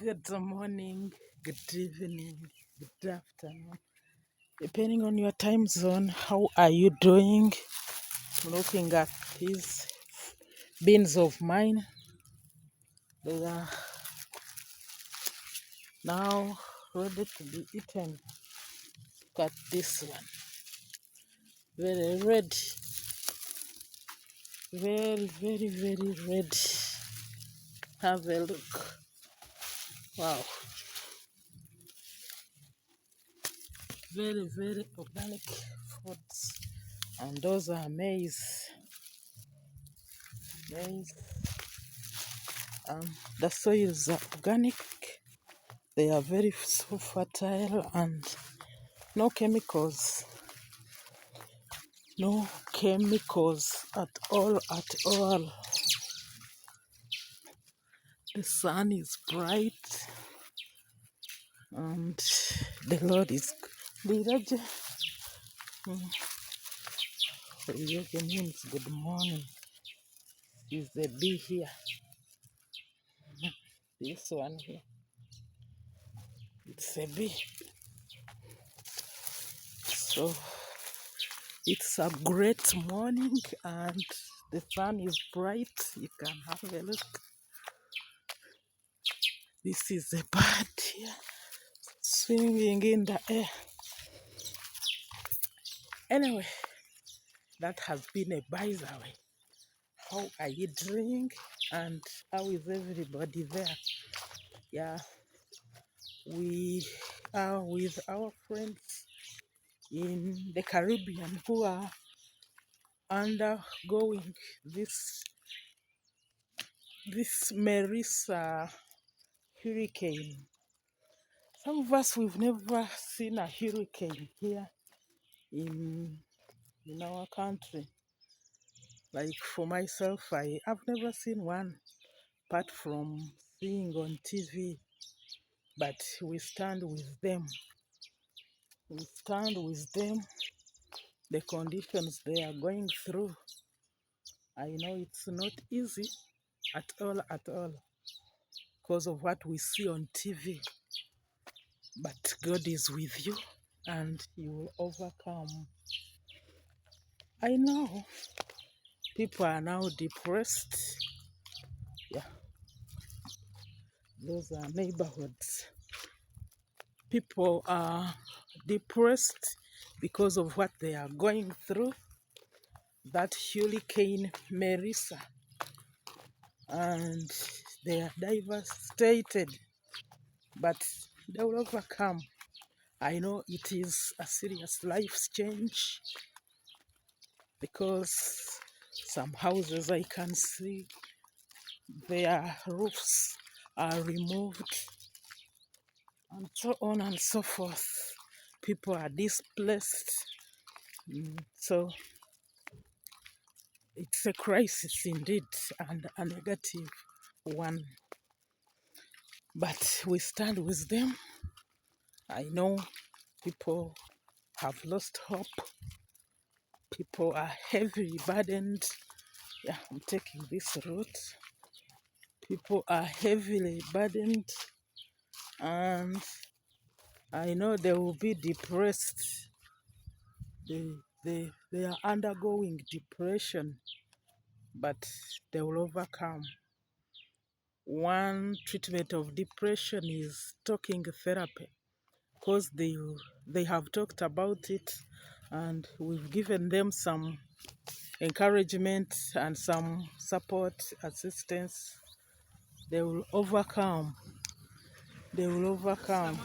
Good morning, good evening, good afternoon. Depending on your time zone, how are you doing? Looking at these beans of mine. They are now ready to be eaten. Look at this one. Very red. Very red. Have a look. Wow. Very organic foods. And those are maize. Maize. The soils are organic. They are very so fertile and no chemicals. No chemicals at all. The sun is bright and the Lord is good. Means good morning. Is the bee here? This one here. It's a bee. So it's a great morning and the sun is bright. You can have a look. This is a bird here swimming in the air. Anyway, that has been a by the way. How are you doing? And how is everybody there? Yeah, we are with our friends in the Caribbean who are undergoing this Marisa hurricane. Some of us we've never seen a hurricane here in our country. Like for myself, I have never seen one apart from seeing on TV. But we stand with them. We stand with them. The conditions they are going through. I know it's not easy at all, because of what we see on TV. But God is with you and you will overcome. I know people are now depressed. Yeah, those are neighborhoods. People are depressed because of what they are going through. That hurricane Marisa, and they are devastated, but they will overcome. I know it is a serious life change because some houses I can see their roofs are removed and so on and so forth. People are displaced. So it's a crisis indeed and a negative one. But we stand with them. I know people have lost hope. People are heavily burdened. Yeah, I'm taking this route. People are heavily burdened and I know they will be depressed. They are undergoing depression, but they will overcome. One treatment of depression is talking therapy because they have talked about it and we've given them some encouragement and some support, assistance. They will overcome. They will overcome.